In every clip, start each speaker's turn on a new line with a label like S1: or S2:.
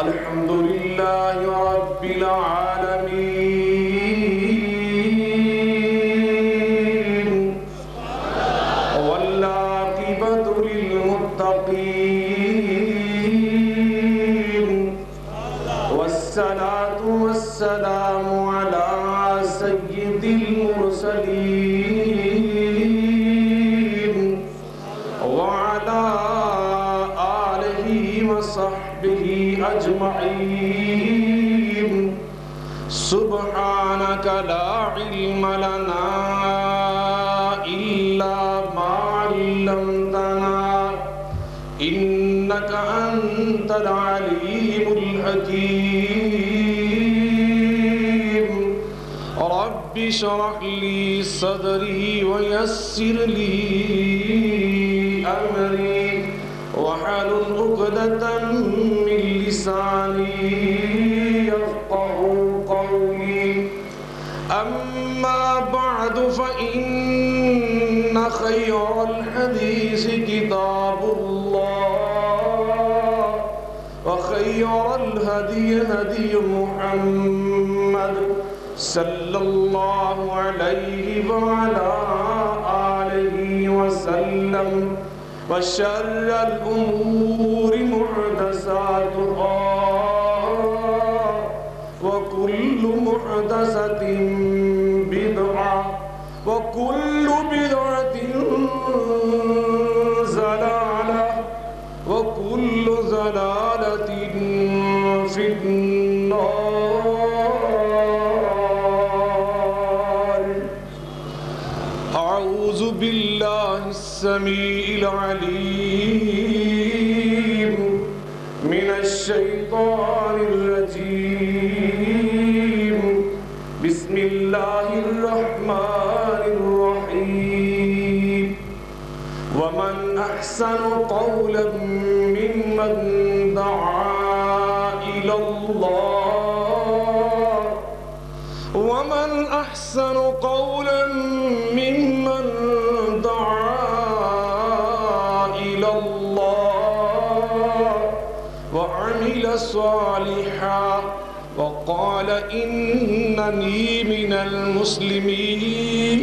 S1: الحمد لله رب العالمين والعاقبة للمتقين والصلاة والسلام على سيد المرسلين وعلى آله وصحبه أجمعين سبحانك لا علم لنا إلا ما علمتنا إنك أنت العليم الحكيم رب اشرح لي صدري ويسر لي أمري واحلل عقدة من لساني يفقهوا قولي أما بعد فإن خير الحديث كتاب الله وخير الهدي هدي محمد صلى الله عليه وعلى آله وسلم وشر الأمور محدثاتها وكل محدثة بدعة وكل بدعة ضلالة وكل ضلالة في النار. أعوذ بالله السميع العليم من الشيطان الرجيم بسم الله الرحمن الرحيم ومن أحسن قولا ممن دعا إلى الله ومن أحسن قولا ممن دعا إلى الله وعمل صالحا وقال إنني من المسلمين.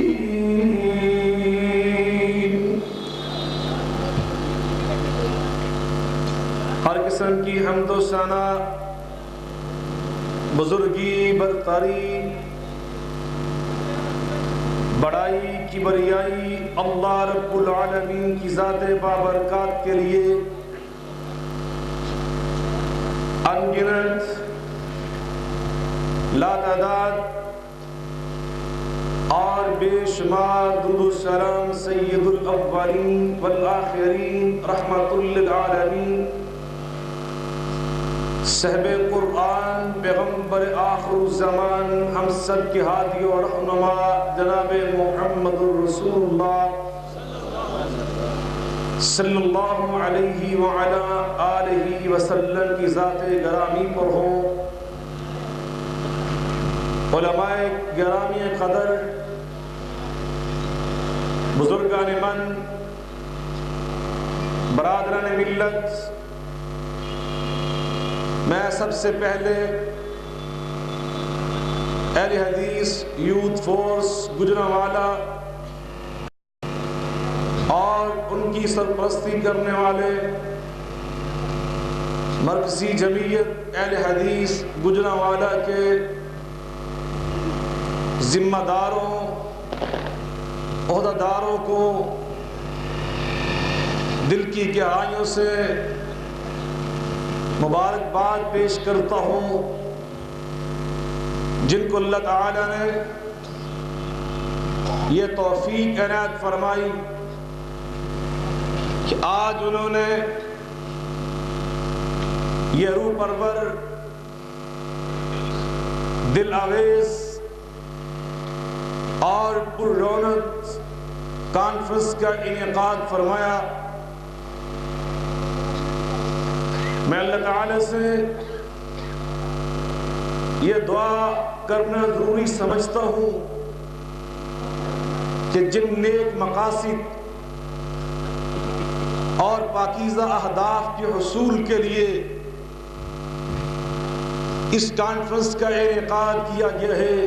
S1: ہر قسم کی حمد و ثنا بزرگی برتری بڑائی کبریائی اللہ رب العالمین کی ذات بابرکات کے لیے انگنت لا تعداد اور بے شمار درود و سلام سید الاولین والآخرین رحمت للعالمین صاحب قرآن پیغمبر آخر الزمان ہم سب کے ہادی اور رہنما جناب محمد رسول اللہ صلی اللہ علیہ وعلا آلہ وسلم کی ذات گرامی پر ہوں. علماء گرامی قدر بزرگان من برادران ملت میں سب سے پہلے اہل حدیث یوتھ فورس گجرانوالہ اور ان کی سرپرستی کرنے والے مرکزی جمعیت اہل حدیث گجرانوالہ کے ذمہ داروں عہدیداروں کو دل کی گہرائیوں سے مبارکباد پیش کرتا ہوں جن کو اللہ تعالیٰ نے یہ توفیق عنایت فرمائی کہ آج انہوں نے یہ روح پرور دل آویز اور پر رونق کانفرنس کا انعقاد فرمایا. میں اللہ تعالیٰ سے یہ دعا کرنا ضروری سمجھتا ہوں کہ جن نیک مقاصد اور پاکیزہ اہداف کے حصول کے لیے اس کانفرنس کا انعقاد کیا گیا ہے۔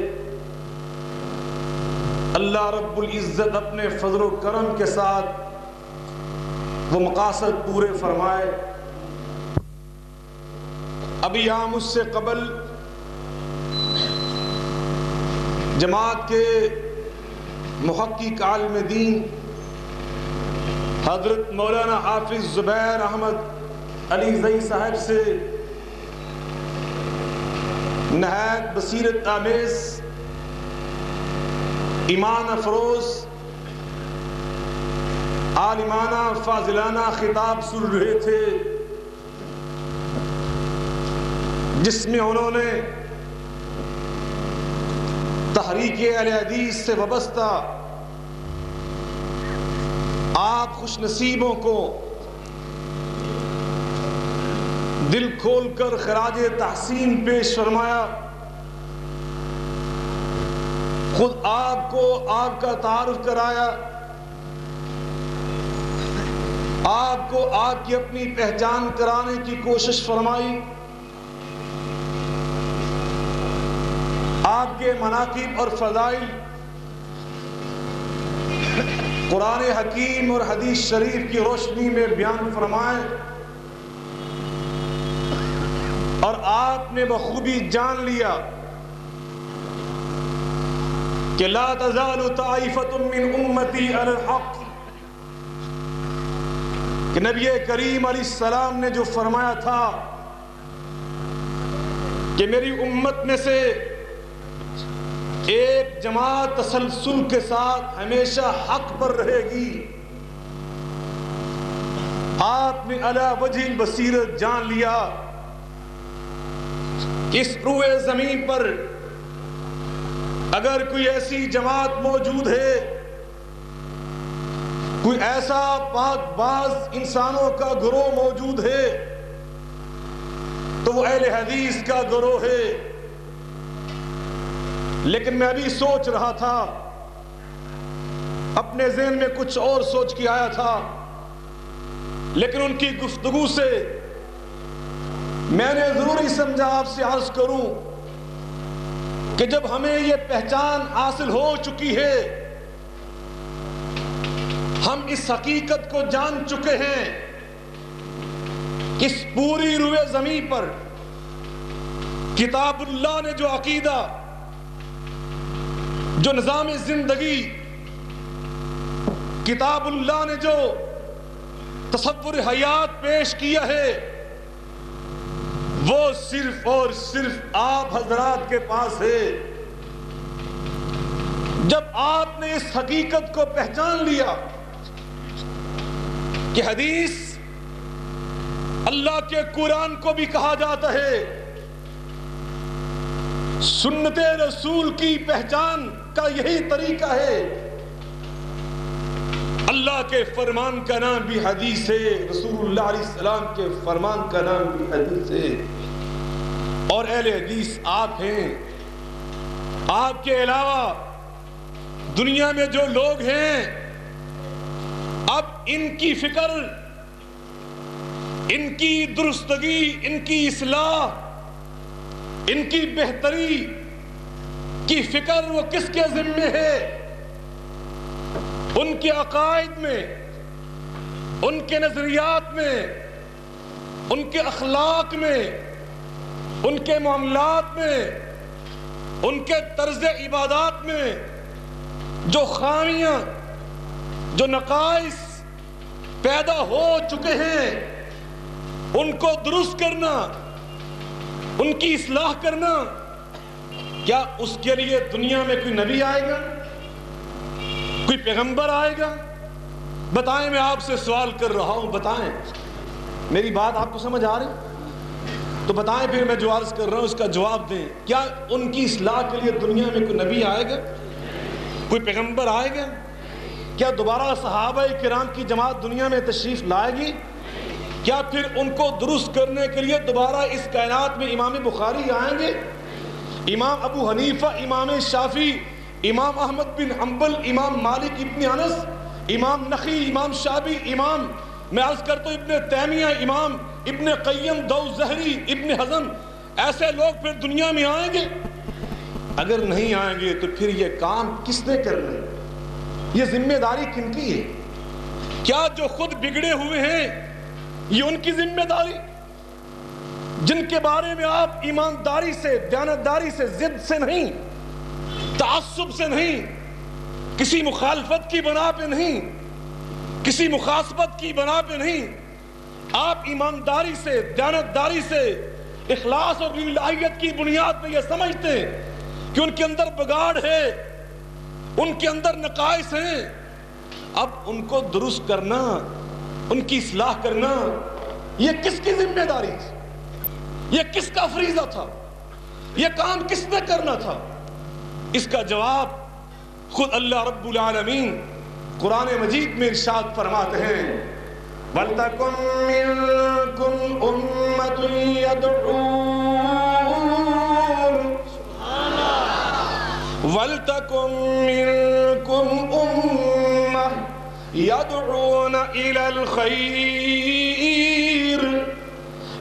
S1: اللہ رب العزت اپنے فضل و کرم کے ساتھ وہ مقاصد پورے فرمائے۔ ابھی یہاں مجھ سے قبل جماعت کے محقق عالم دین حضرت مولانا حافظ زبیر احمد علی زئی صاحب سے نہایت بصیرت آمیز، ایمان افروز، عالمانہ فاضلانہ خطاب سن رہے تھے، جس میں انہوں نے تحریک اہل حدیث سے وابستہ آپ خوش نصیبوں کو دل کھول کر خراج تحسین پیش فرمایا۔ خود آپ کو آپ کا تعارف کرایا، آپ کو آپ کی اپنی پہچان کرانے کی کوشش فرمائی، آپ کے مناقب اور فضائل قرآن حکیم اور حدیث شریف کی روشنی میں بیان فرمائے، اور آپ نے بخوبی جان لیا کہ لا تزال طائفۃ من امتی علی الحق، کہ نبی کریم علیہ السلام نے جو فرمایا تھا کہ میری امت میں سے ایک جماعت تسلسل کے ساتھ ہمیشہ حق پر رہے گی، آپ نے علی وجہ البصیرت جان لیا کہ اس روئے زمین پر اگر کوئی ایسی جماعت موجود ہے، کوئی ایسا پاک باز انسانوں کا گروہ موجود ہے، تو وہ اہل حدیث کا گروہ ہے۔ لیکن میں ابھی سوچ رہا تھا، اپنے ذہن میں کچھ اور سوچ کے آیا تھا، لیکن ان کی گفتگو سے میں نے ضروری سمجھا آپ سے عرض کروں کہ جب ہمیں یہ پہچان حاصل ہو چکی ہے، ہم اس حقیقت کو جان چکے ہیں کہ اس پوری روئے زمین پر کتاب اللہ نے جو عقیدہ، جو نظام زندگی، کتاب اللہ نے جو تصور حیات پیش کیا ہے، وہ صرف اور صرف آپ حضرات کے پاس ہے۔ جب آپ نے اس حقیقت کو پہچان لیا کہ حدیث اللہ کے قرآن کو بھی کہا جاتا ہے، سنت رسول کی پہچان کا یہی طریقہ ہے، اللہ کے فرمان کا نام بھی حدیث ہے، رسول اللہ علیہ السلام کے فرمان کا نام بھی حدیث ہے، اور اہل حدیث آپ ہیں۔ آپ کے علاوہ دنیا میں جو لوگ ہیں، اب ان کی فکر، ان کی درستگی، ان کی اصلاح، ان کی بہتری کی فکر وہ کس کے ذمے ہے؟ ان کے عقائد میں، ان کے نظریات میں، ان کے اخلاق میں، ان کے معاملات میں، ان کے طرز عبادات میں جو خامیاں، جو نقائص پیدا ہو چکے ہیں، ان کو درست کرنا، ان کی اصلاح کرنا۔ کیا اس کے لیے دنیا میں کوئی نبی آئے گا، کوئی پیغمبر آئے گا؟ بتائیں، میں آپ سے سوال کر رہا ہوں، بتائیں، میری بات آپ کو سمجھ آ رہی؟ تو بتائیں پھر میں جو عرض کر رہا ہوں اس کا جواب دیں۔ کیا ان کی اصلاح کے لیے دنیا میں کوئی نبی آئے گا، کوئی پیغمبر آئے گا؟ کیا دوبارہ صحابہ کرام کی جماعت دنیا میں تشریف لائے گی؟ کیا پھر ان کو درست کرنے کے لیے دوبارہ اس کائنات میں امام بخاری آئیں گے، امام ابو حنیفہ، امام شافعی، امام احمد بن حنبل، امام مالک ابن انس، امام نخی، امام شابی، امام میں عرض کرتا ہوں ابن تیمیہ، امام ابن قیم، دوزہری، ابن حزم، ایسے لوگ پھر دنیا میں آئیں گے؟ اگر نہیں آئیں گے تو پھر یہ کام کس نے کرنا ہے؟ یہ ذمہ داری کن کی ہے؟ کیا جو خود بگڑے ہوئے ہیں یہ ان کی ذمہ داری، جن کے بارے میں آپ ایمانداری سے، دیانتداری سے، ضد سے نہیں، تعصب سے نہیں، کسی مخالفت کی بنا پہ نہیں، کسی مخاصمت کی بنا پہ نہیں، آپ ایمانداری سے، دیانتداری سے، اخلاص اور للہیت کی بنیاد پہ یہ سمجھتے ہیں کہ ان کے اندر بگاڑ ہے، ان کے اندر نقائص ہیں، اب ان کو درست کرنا، ان کی اصلاح کرنا، یہ کس کی ذمہ داری تھی؟ یہ کس کا فریضہ تھا؟ یہ کام کس نے کرنا تھا؟ اس کا جواب خود اللہ رب العالمین قرآن مجید میں ارشاد فرماتے ہیں، وَلْتَكُن مِّنكُمْ أُمَّةٌ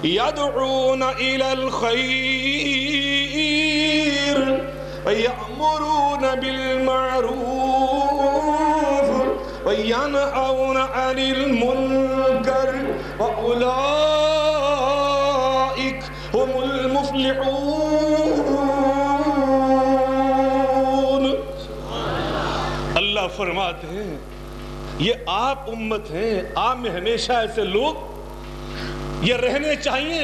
S1: يَدْعُونَ إِلَى الْخَيْرِ وَيَأْمُرُونَ بِالْمَعْرُوفِ وَيَنْهَوْنَ عَنِ الْمُنكَرِ وَأُولَئِكَ هُمُ الْمُفْلِحُونَ۔ اللہ فرماتے ہیں یہ آپ امت ہیں، آپ میں ہمیشہ ایسے لوگ یہ رہنے چاہیے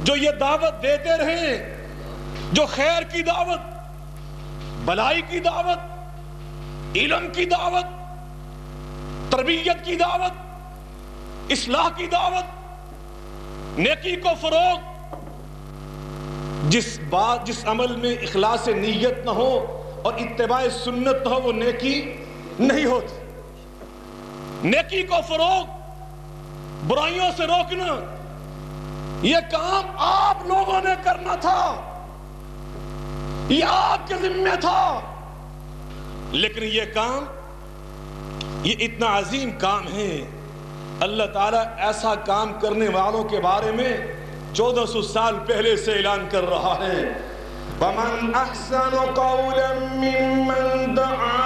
S1: جو یہ دعوت دیتے رہیں، جو خیر کی دعوت، بھلائی کی دعوت، علم کی دعوت، تربیت کی دعوت، اصلاح کی دعوت، نیکی کو فروغ۔ جس عمل میں اخلاص نیت نہ ہو اور اتباع سنت نہ ہو وہ نیکی نہیں ہوتی۔ نیکی کو فروغ، برائیوں سے روکنا، یہ کام آپ لوگوں نے کرنا تھا، یہ آپ کے ذمہ تھا، لیکن یہ کام، یہ اتنا عظیم کام ہے، اللہ تعالیٰ ایسا کام کرنے والوں کے بارے میں 1400 سال پہلے سے اعلان کر رہا ہے، وَمَنْ أَحْسَنُ قَوْلًا مِّمَّنْ دَعَا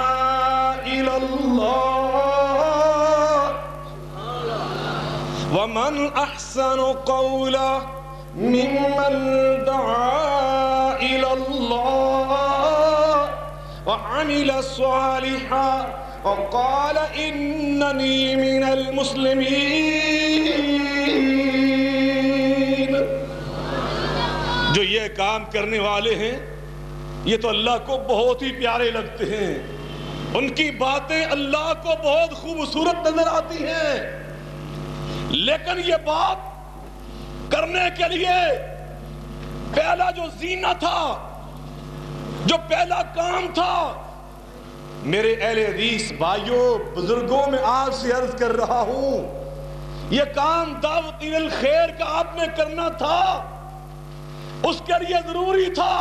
S1: إِلَى اللَّهِ وَمَنْ أَحْسَنُ قَوْلًا مِّمَّنْ دَعَا إِلَى اللَّهِ وَعَمِلَ صَالِحًا وَقَالَ إِنَّنِي مِنَ الْمُسْلِمِينَ۔ جو یہ کام کرنے والے ہیں یہ تو اللہ کو بہت ہی پیارے لگتے ہیں، ان کی باتیں اللہ کو بہت خوبصورت نظر آتی ہیں، لیکن یہ بات کرنے کے لیے پہلا جو زینہ تھا، جو پہلا کام تھا، میرے اہل حدیث بھائیوں، بزرگوں میں آپ سے عرض کر رہا ہوں، یہ کام دعوت الخیر کا آپ نے کرنا تھا، اس کے لیے ضروری تھا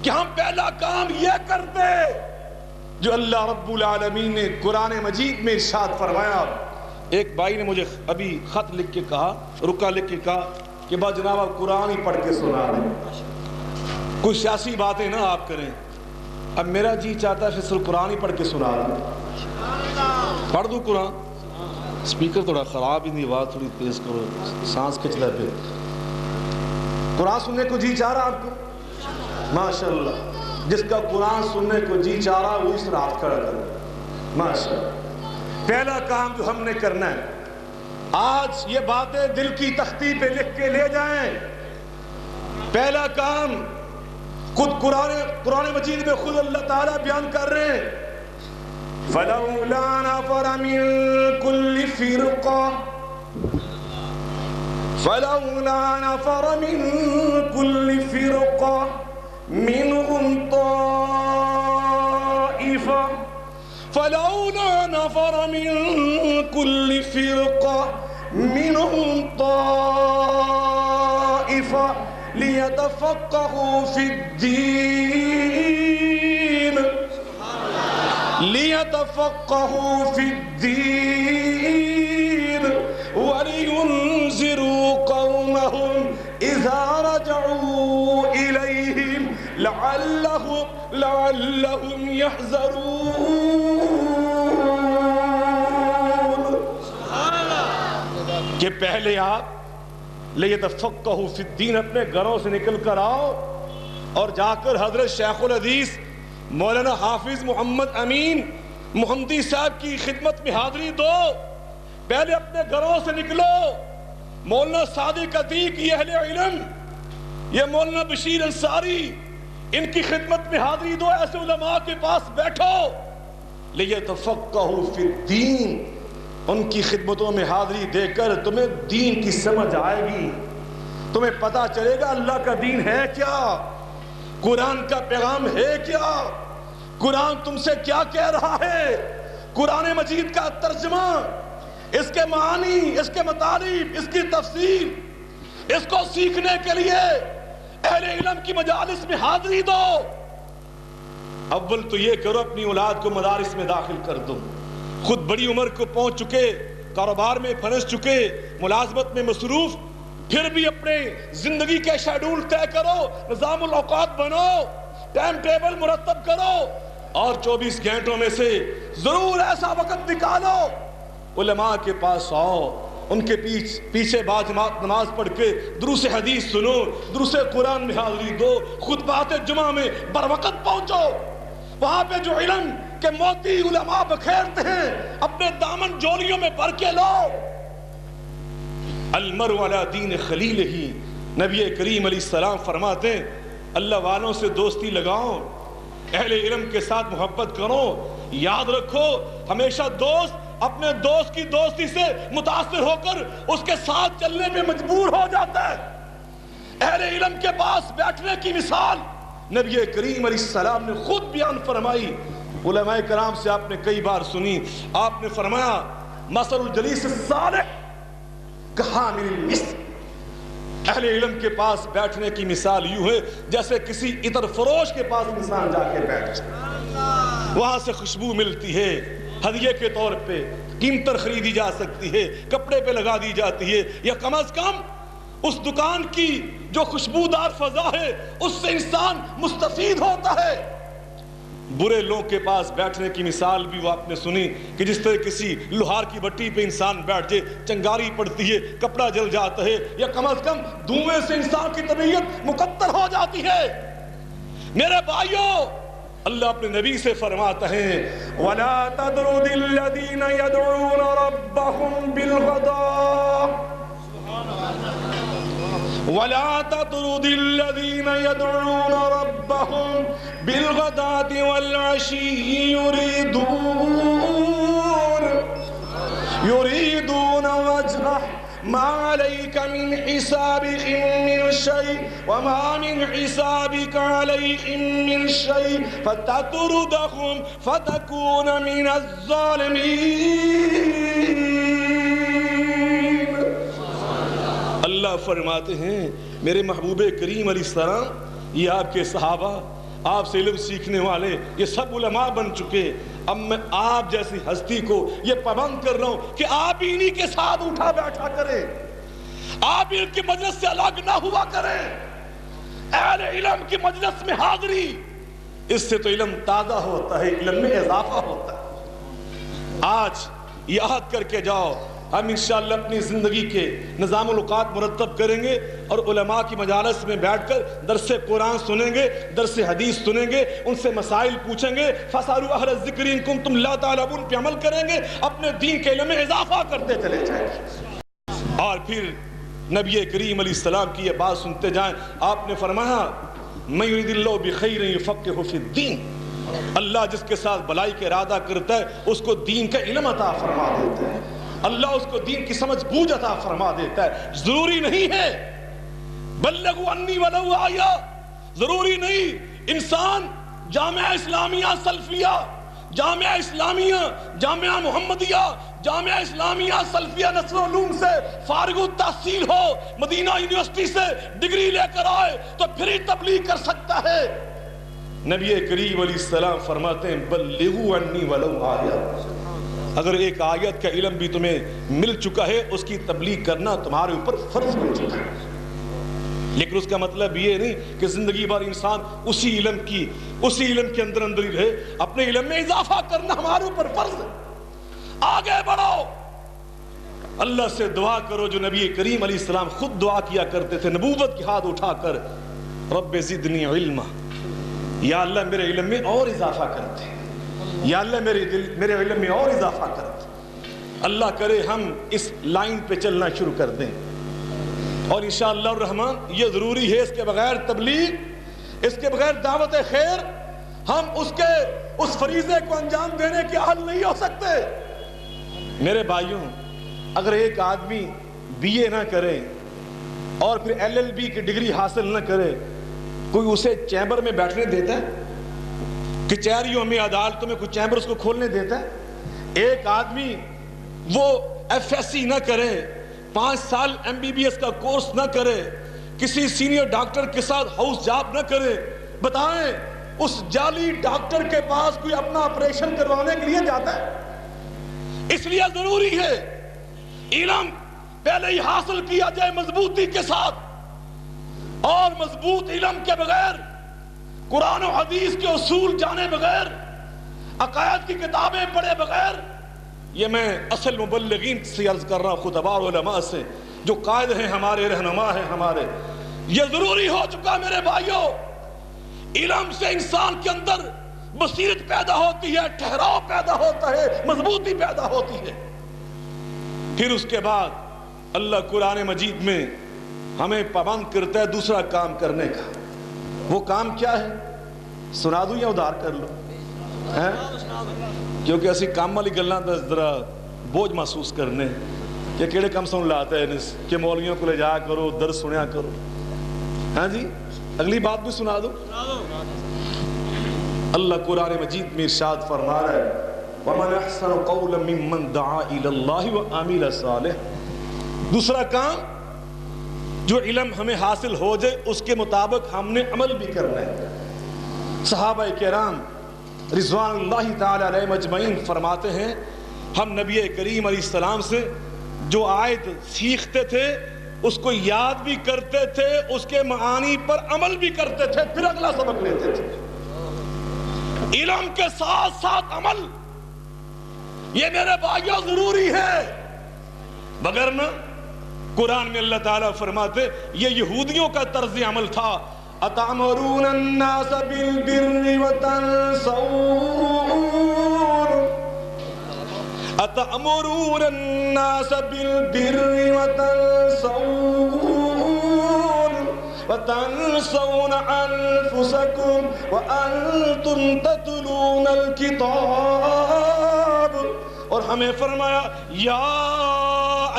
S1: کہ ہم پہلا کام یہ کرتے جو اللہ رب العالمین نے قرآن مجید میں ارشاد فرمایا۔ ایک بھائی نے مجھے ابھی خط لکھ کے کہا، رکا لکھ کے کہا کہ با جناب آپ قرآن ہی پڑھ کے سنا دیں، کوئی سیاسی باتیں نہ آپ کریں۔ اب میرا جی چاہتا ہے صرف قرآن ہی پڑھ کے سنا دیں، پڑھ دوں قرآن؟ سپیکر تھوڑا خراب ہی نہیں، آواز تھوڑی تیز کرو، سانس کھچتا ہے پھر۔ قرآن سننے کو جی چاہ رہا آپ کو؟ ماشاءاللہ، جس کا قرآن سننے کو جی چاہ رہا وہ اس طرح ہاتھ کھڑا کرے، ماشاءاللہ۔ پہلا کام جو ہم نے کرنا ہے، آج یہ باتیں دل کی تختی پہ لکھ کے لے جائیں۔ پہلا کام خود قرآن مجید میں خود اللہ تعالیٰ بیان کر رہے ہیں، فَلَوْلَا نَفَرَ مِن كُلِّ فِرْقَةٍ فَلَوْلَا نَفَرَ مِن كُلِّ فِرْقَةٍ مِّنْهُمْ طَائِفَةٌ فَلَوْلَا نَفَرَ مِن كُلِّ فِرْقَةٍ مِّنْهُمْ طَائِفَةٌ لِيَتَفَقَّهُوا فِي الدِّينِ وَلِيُنذِرُوا قَوْمَهُمْ اذا رجعوا الیہم لعلہم یحذرون، کہ پہلے آپ لیتفقہوا فی الدین، اپنے گھروں سے نکل کر آؤ اور جا کر حضرت شیخ الحدیث مولانا حافظ محمد امین محمدی صاحب کی خدمت میں حاضری دو. پہلے اپنے گھروں سے نکلو. مولانا صادق عتیق یہ اہل علم، یہ مولانا بشیر انصاری، ان کی خدمت میں حاضری دو. ایسے علماء کے پاس بیٹھو. لیتفقہوا فی الدین، ان کی خدمتوں میں حاضری دے کر تمہیں دین کی سمجھ آئے گی، تمہیں پتا چلے گا اللہ کا دین ہے کیا، قرآن کا پیغام ہے کیا، قرآن تم سے کیا کہہ رہا ہے، قرآن مجید کا ترجمہ، اس کے معانی، اس کے مطالب، اس کی تفسیر، اس کو سیکھنے کے لیے اہل علم کی مجالس میں حاضری دو. اول تو یہ کرو اپنی اولاد کو مدارس میں داخل کر دو. خود بڑی عمر کو پہنچ چکے، کاروبار میں پھنس چکے، ملازمت میں مصروف، پھر بھی اپنے زندگی کے شیڈول طے کرو، نظام الاوقات بنو، ٹائم ٹیبل مرتب کرو، اور 24 گھنٹوں میں سے ضرور ایسا وقت نکالو علماء کے پاس آؤ، ان کے پیچھے با جماعت نماز پڑھ کے دروس حدیث سنو، دروس قرآن میں حاضری دو، خطبات جمعہ میں بروقت پہنچو. وہاں پہ جو علم کے موتی علماء بکھیرتے ہیں اپنے دامن جولیوں میں بھر کے لو. المرء علی دین خلیلہ، نبی کریم علیہ السلام فرماتے ہیں اللہ والوں سے دوستی لگاؤ، اہل علم کے ساتھ محبت کرو. یاد رکھو ہمیشہ دوست اپنے دوست کی دوستی سے متاثر ہو کر اس کے ساتھ چلنے پہ مجبور ہو جاتا ہے. اہل علم کے پاس بیٹھنے کی مثال نبی کریم علیہ السلام نے خود بیان فرمائی. علماء کرام سے آپ نے کئی بار سنی. آپ نے فرمایا مثل الجلیس الصالح کحامل المسک، اہل علم کے پاس بیٹھنے کی مثال یوں ہے جیسے کسی عطر فروش کے پاس انسان جا کے بیٹھ جائے، وہاں سے خوشبو ملتی ہے، ہدیے کے طور پہ قیمتر خریدی جا سکتی ہے، کپڑے پہ لگا دی جاتی ہے، یا کم از کم اس دکان کی جو خوشبودار فضا ہے اس سے انسان مستفید ہوتا ہے. برے لوگوں کے پاس بیٹھنے کی مثال بھی وہ آپ نے سنی کہ جس طرح کسی لوہار کی بٹی پہ انسان بیٹھ جائے، چنگاری پڑتی ہے، کپڑا جل جاتا ہے، یا کم از کم دھوئیں سے انسان کی طبیعت مقطر ہو جاتی ہے. میرے بھائیوں، اللہ اپنے نبی سے فرماتا ہے وَلَا تَدْرُدِ الَّذِينَ يَدْعُونَ رَبَّهُمْ بِالْغَدَاةِ وَلَا تَطْرُدِ الَّذِينَ يَدْعُونَ رَبَّهُمْ بِالْغَدَاةِ وَالْعَشِيِّ يُرِيدُونَ وَجْهَهُ مَا عَلَيْكَ مِنْ حِسَابِهِمْ مِنْ شَيْءٍ وَمَا مِنْ حِسَابِكَ عَلَيْهِمْ مِنْ شَيْءٍ فَتَطْرُدَهُمْ فَتَكُونَ مِنَ الظَّالِمِينَ. اللہ فرماتے ہیں میرے محبوب کریم علیہ السلام، یہ آپ کے صحابہ، آپ سے علم سیکھنے والے، یہ سب علماء بن چکے. اب میں آپ جیسی ہستی کو یہ پابند کر رہا ہوں کہ آپ انہی کے ساتھ اٹھا بیٹھا کریں، آپ ان کی مجلس سے الگ نہ ہوا کریں. اہل علم کی مجلس میں حاضری، اس سے تو علم تازہ ہوتا ہے، علم میں اضافہ ہوتا ہے. آج یہ عہد کر کے جاؤ ہم انشاءاللہ اپنی زندگی کے نظام الاوقات مرتب کریں گے اور علماء کی مجالس میں بیٹھ کر درس قرآن سنیں گے، درس حدیث سنیں گے، ان سے مسائل پوچھیں گے، فَاسْأَلُوا أَهْلَ الذِّكْرِ إِن كُنتُمْ لَا تَعْلَمُونَ پہ عمل کریں گے، اپنے دین کے علم میں اضافہ کرتے چلے جائیں گے. اور پھر نبی کریم علیہ السلام کی یہ بات سنتے جائیں. آپ نے فرمایا مَن يُرِدِ اللَّهُ بِخَيْرٍ يُفَقِّهُ فِي الدِّينِ، اللہ جس کے ساتھ بلائی کا ارادہ کرتا ہے اس کو دین کا علم عطا فرما دیتا ہے، اللہ اس کو دین کی سمجھ بوجھ عطا فرما دیتا ہے. ضروری نہیں ہے بلغوا عنی ولو آیا، ضروری نہیں انسان جامعہ اسلامیہ سلفیہ، جامعہ اسلامیہ، جامعہ محمدیہ، جامعہ اسلامیہ سلفیہ نصر علوم سے فارغ التحصیل ہو، مدینہ یونیورسٹی سے ڈگری لے کر آئے تو پھر ہی تبلیغ کر سکتا ہے. نبی کریم علیہ السلام فرماتے ہیں بلغوا عنی ولو آیا، اگر ایک آیت کا علم بھی تمہیں مل چکا ہے اس کی تبلیغ کرنا تمہارے اوپر فرض ہو چکا ہے. لیکن اس کا مطلب یہ نہیں کہ زندگی بھر انسان اسی علم کے اندر ہی رہے. اپنے علم میں اضافہ کرنا ہمارے اوپر فرض ہے. آگے بڑھو, اللہ سے دعا کرو جو نبی کریم علیہ السلام خود دعا کیا کرتے تھے نبوت کی ہاتھ اٹھا کر, رب زدنی علما, یا اللہ میرے علم میں اور اضافہ کرتے, یا اللہ میرے علم میں اور اضافہ کرتے. اللہ کرے ہم اس لائن پہ چلنا شروع کر دیں, اور انشاءاللہ الرحمن یہ ضروری ہے, اس کے بغیر تبلیغ, اس کے بغیر دعوت خیر, ہم اس فریضے کو انجام دینے کے حل نہیں ہو سکتے. میرے بھائیوں, اگر ایک آدمی بی اے نہ کرے اور پھر ایل ایل بی کی ڈگری حاصل نہ کرے, کوئی اسے چیمبر میں بیٹھنے دیتا ہے؟ کچہریوں میں, عدالتوں میں کوئی چیمبر اس کو کھولنے دیتا ہے؟ ایک آدمی وہ ایف ایس سی نہ کرے, 5 سال ایم بی بی ایس کا کورس نہ کرے, کسی سینئر ڈاکٹر کے ساتھ ہاؤس جاب نہ کرے, بتائیں اس جعلی ڈاکٹر کے پاس کوئی اپنا آپریشن کروانے کے لیے جاتا ہے؟ اس لیے ضروری ہے علم پہلے ہی حاصل کیا جائے مضبوطی کے ساتھ, اور مضبوط علم کے بغیر, قرآن و حدیث کے اصول جانے بغیر, عقائد کی کتابیں پڑھے بغیر, یہ میں اصل مبلغین سے عرض کر رہا ہوں, خطباء علماء سے جو قائد ہیں ہمارے, رہنما ہیں ہمارے, یہ ضروری ہو چکا میرے بھائیوں. علم سے انسان کے اندر بصیرت پیدا ہوتی ہے, ٹھہراؤ پیدا ہوتا ہے, مضبوطی پیدا ہوتی ہے. پھر اس کے بعد اللہ قرآن مجید میں ہمیں پابند کرتا ہے دوسرا کام کرنے کا. وہ کام کیا ہے؟ سنا دوں یا ادھار کر لو؟ کیونکہ اسی کام والی گلاں تے ذرا بوجھ محسوس کرنے کہ کیڑے کم سن لاتا ہے کہ مولویوں کو لے جا کرو, درس سنیا کرو. ہاں جی, اگلی بات بھی سنا دو. اللہ قرآن مجید میں ارشاد فرما رہا ہے, وَمَنْ أَحْسَنُ قَوْلًا مِّمَّنْ دَعَا إِلَى اللَّهِ وَعَمِلَ صَالِحًا. دوسرا کام جو علم ہمیں حاصل ہو جائے اس کے مطابق ہم نے عمل بھی کرنا ہے. صحابہ کرام رضوان اللہ تعالی علیہ مجمعین فرماتے ہیں, ہم نبی کریم علیہ السلام سے جو آیت سیکھتے تھے اس کو یاد بھی کرتے تھے, اس کے معانی پر عمل بھی کرتے تھے, پھر اگلا سبق لیتے تھے. علم کے ساتھ ساتھ عمل, یہ میرے بھائیوں ضروری ہے. مگر نہ قرآن میں اللہ تعالیٰ فرماتے, یہ یہودیوں کا طرز عمل تھا, أَتَأْمُرُونَ النَّاسَ بِالْبِرِّ وَتَنْسَوْنَ أَنفُسَكُمْ وَأَنْتُمْ تَتْلُونَ الْكِتَابَ. اور ہمیں فرمایا, یا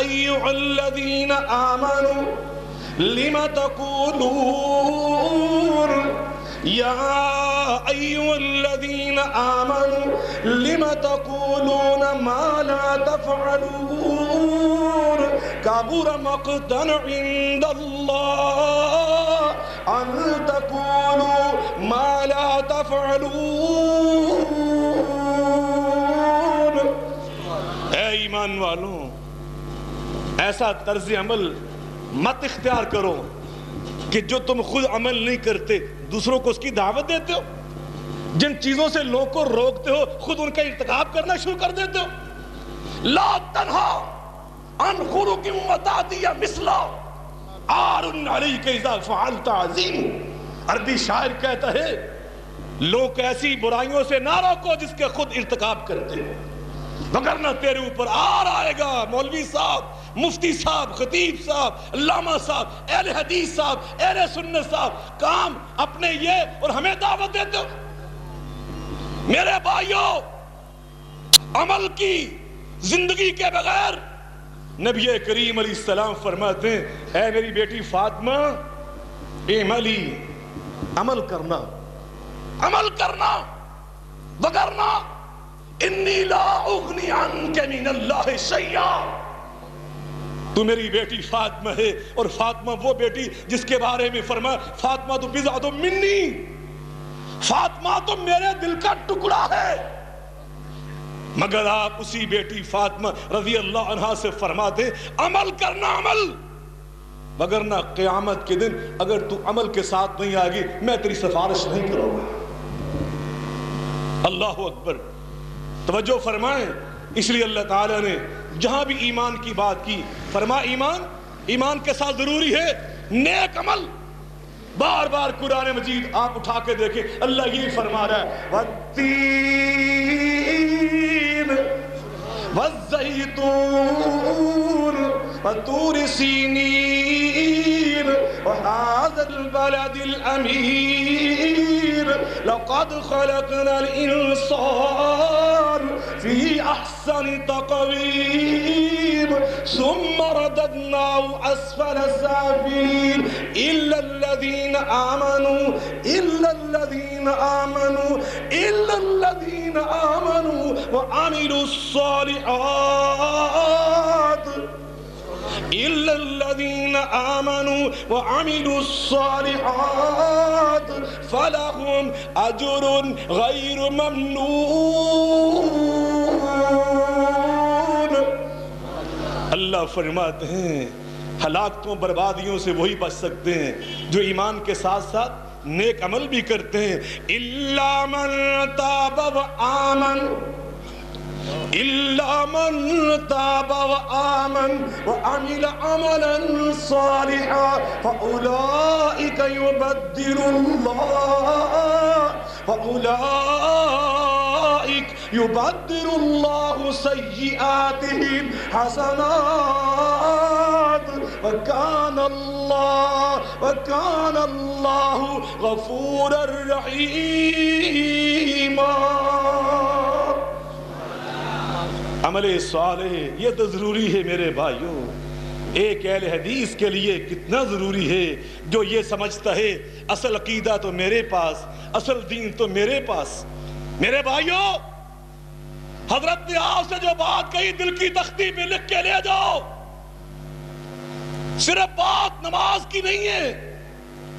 S1: ایھا الذین آمنوا لم تقولون, یا ایھا الذین آمنوا لم تقولون ما لا تفعلون, کبر مقتا عند اللہ ان تقولوا ما لا تفعلون. اے ایمان والوں, ایسا طرز عمل مت اختیار کرو کہ جو تم خود عمل نہیں کرتے دوسروں کو اس کی دعوت دیتے ہو, جن چیزوں سے لوگوں کو روکتے ہو خود ان کا ارتکاب کرنا شروع کر دیتے ہو. لا تنہا عن خلق وتأتی مثلا عار علیک اذا فعلت عظیم. عربی شاعر کہتا ہے, لوگ ایسی برائیوں سے نہ روکو جس کے خود ارتکاب کرتے ہو, وگرنہ تیرے اوپر آر آئے گا. مولوی صاحب, مفتی صاحب, خطیب صاحب, علامہ صاحب, اہل حدیث صاحب, اہل سنت صاحب, کام اپنے یہ اور ہمیں دعوت دیتے ہو. میرے بھائیوں, عمل کی زندگی کے بغیر نبی کریم علیہ السلام فرماتے ہیں, اے میری بیٹی فاطمہ, اعملی, عمل کرنا, عمل کرنا, وگرنہ انی لا اغنی عنک من اللہ شیئا. تو میری بیٹی فاطمہ ہے, اور فاطمہ وہ بیٹی جس کے بارے میں فرمایا, فاطمہ تو بضعۃ منی, فاطمہ تو میرے دل کا ٹکڑا ہے. مگر آپ اسی بیٹی فاطمہ رضی اللہ عنہا سے فرماتے, عمل کرنا, عمل. وگرنہ قیامت کے دن اگر تو عمل کے ساتھ نہیں آئے گی میں تیری سفارش نہیں کروں گا۔ اللہ اکبر، توجہ فرمائیں۔ اس لیے اللہ تعالیٰ نے جہاں بھی ایمان کی بات کی فرما ایمان کے ساتھ ضروری ہے نیک عمل۔ بار بار قرآن مجید آپ اٹھا کے دیکھیں اللہ یہی فرما رہا ہے والتین والزیتون وطور سینین وهذا البلد الأمير لقد خلقنا الإنسان في أحسن تقويم ثم رددناه أسفل سافلين إلا الذين آمنوا وعملوا الصالحات إلا الذين آمنوا وعملوا الصالحات فلهم أجر غير ممنون۔ اللہ فرماتے ہیں ہلاکتوں بربادیوں سے وہی بچ سکتے ہیں جو ایمان کے ساتھ ساتھ نیک عمل بھی کرتے ہیں۔ إلا من تاب وآمن إلا من تاب وآمن وعمل عملا صالحا فأولئك يبدل الله سيئاتهم حسنات وكان الله غفورا رحيما۔ عمل صالح یہ تو ضروری ہے میرے بھائیوں۔ ایک اہل حدیث کے لیے کتنا ضروری ہے جو یہ سمجھتا ہے اصل عقیدہ تو میرے پاس، اصل دین تو میرے پاس۔ میرے بھائیوں حضرت نے آپ سے جو بات کہی دل کی تختی پہ لکھ کے لے جاؤ۔ صرف بات نماز کی نہیں ہے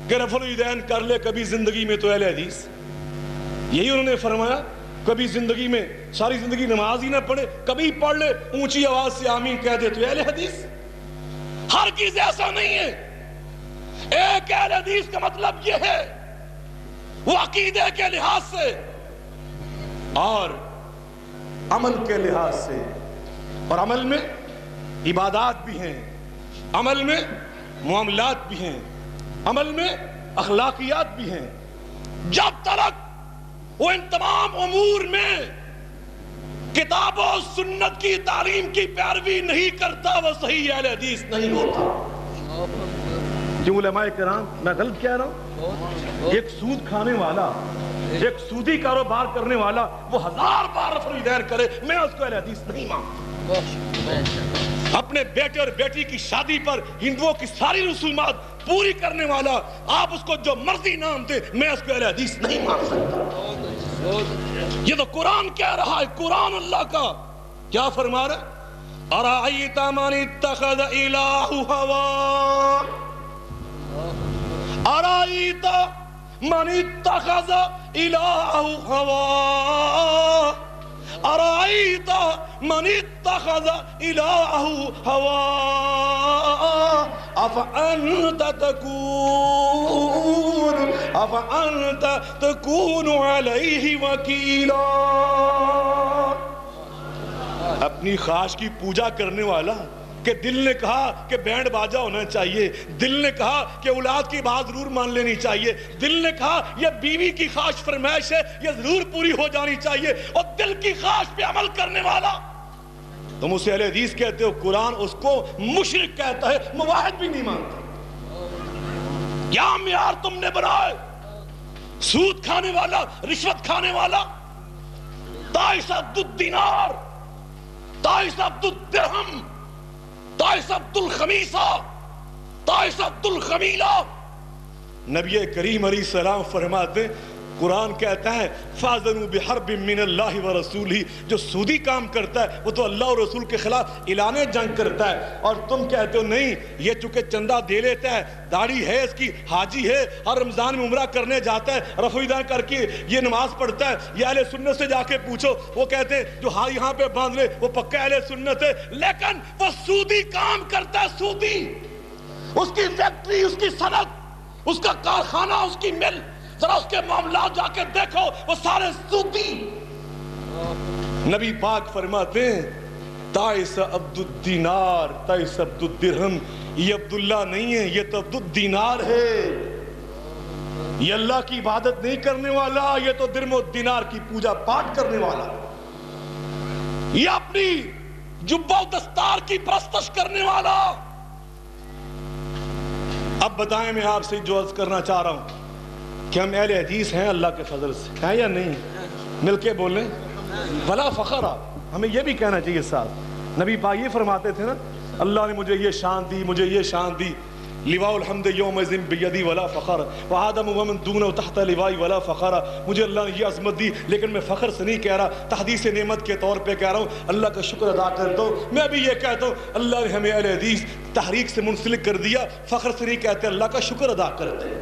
S1: کہ رفع الیدین کر لے کبھی زندگی میں تو اہل حدیث، یہی انہوں نے فرمایا کبھی زندگی میں ساری زندگی نماز ہی نہ پڑھے کبھی پڑھ لے اونچی آواز سے آمین کہہ دے تو اہل حدیث۔ ہر چیز ایسا نہیں ہے۔ ایک اہل حدیث کا مطلب یہ ہے وہ عقیدے کے لحاظ سے اور عمل کے لحاظ سے، اور عمل میں عبادات بھی ہیں، عمل میں معاملات بھی ہیں، عمل میں اخلاقیات بھی ہیں۔ جب تک وہ ان تمام امور میں کتاب و سنت کی تعلیم کی پیروی نہیں کرتا وہ صحیح اہل حدیث نہیں ہوتا۔ کیوں علماء کرام میں غلط کہہ رہا ہوں؟ ایک سود کھانے والا، ایک سودی کاروبار کرنے والا وہ 1000 بار رفع الیدین کرے میں اس کو اہل حدیث نہیں مانتا۔ اپنے بیٹے اور بیٹی کی شادی پر ہندوؤں کی ساری رسومات پوری کرنے والا آپ اس کو جو مرضی نام دے میں اس کو اہل حدیث نہیں مان سکتا۔ یہ تو قرآن کہہ رہا ہے، قرآن اللہ کا کیا فرما رہا ہے؟ أَرَأَيْتَ مَنِ اتَّخَذَ إِلَٰهُ هَوَاهُ أَرَأَيْتَ مَنِ اتَّخَذَ إِلَٰهُ هَوَاهُ أَرَأَيْتَ مَنِ اتَّخَذَ إِلَٰهُ هَوَاهُ أَفَأَنْتَ تَكُونُ عَلَيْهِ وَكِيلًا۔ اپنی خواہش کی پوجا کرنے والا کہ دل نے کہا کہ بینڈ باجا ہونا چاہیے، دل نے کہا کہ اولاد کی بات ضرور مان لینی چاہیے، دل نے کہا یہ بیوی کی خواہش فرمائش ہے یہ ضرور پوری ہو جانی چاہیے، اور دل کی خواہش پہ عمل کرنے والا تم اسے اہل حدیث کہتے ہو، قرآن اس کو مشرک کہتا ہے، موحد بھی نہیں مانتا۔ کیا معیار تم نے بنائے؟ سود کھانے والا، رشوت کھانے والا، طائش عبد الدینار، طائش عبد الدرہم، طائش عبد الخمیسہ، طائش عبد الخمیلہ۔ نبی کریم علیہ السلام فرماتے قرآن کہتا ہے فَأَذَنُوا بِحَرْبٍ مِّنَ اللَّهِ وَرَسُولِهِ، جو سودی کام کرتا ہے وہ تو اللہ اور رسول کے خلاف اعلان جنگ کرتا ہے، اور تم کہتے ہو نہیں یہ چونکہ چندہ دے لیتا ہے، داڑھی ہے اس کی، حاجی ہے، ہر رمضان میں عمرہ کرنے جاتا ہے، رفع الیدین کر کے یہ نماز پڑھتا ہے، یہ اہل سنت سے جا کے پوچھو وہ کہتے ہیں جو ہاں یہاں پہ باندھ لے وہ پکا اہل سنت ہے، لیکن وہ سودی کام کرتا ہے، سودی اس کی فیکٹری، اس کی صنعت، اس کا کارخانہ، اس کی مل، ذرا اس کے معاملات جا کے دیکھو، وہ سارے سودی۔ نبی پاک فرماتے ہیں تائس عبد الدینار تائس عبد الدرہم، یہ عبداللہ نہیں ہے، یہ تو عبد الدینار ہے، یہ اللہ کی عبادت نہیں کرنے والا، یہ تو درم و دینار کی پوجا پاٹ کرنے والا، یہ اپنی جبہ و دستار کی پرستش کرنے والا۔ اب بتائیں میں آپ سے جو عرض کرنا چاہ رہا ہوں کہ ہم اہل حدیث ہیں اللہ کے فضل سے، ہیں یا نہیں؟ مل کے بولیں بلا فخر۔ ہمیں یہ بھی کہنا چاہیے ساتھ، نبی پاک یہ فرماتے تھے نا، اللہ نے مجھے یہ شان دی، مجھے یہ شان دی، لواء الحمد یومئذ بیدی ولا فخر وآدم ومن دونه تحت لوائی ولا فخر، مجھے اللہ نے یہ عظمت دی لیکن میں فخر سے نہیں کہہ رہا، تحدیث نعمت کے طور پہ کہہ رہا ہوں، اللہ کا شکر ادا کرتا ہوں۔ میں بھی یہ کہتا ہوں اللہ نے ہمیں اہل حدیث تحریک سے منسلک کر دیا، فخر سے نہیں کہتے، اللہ کا شکر ادا کرتے ہیں،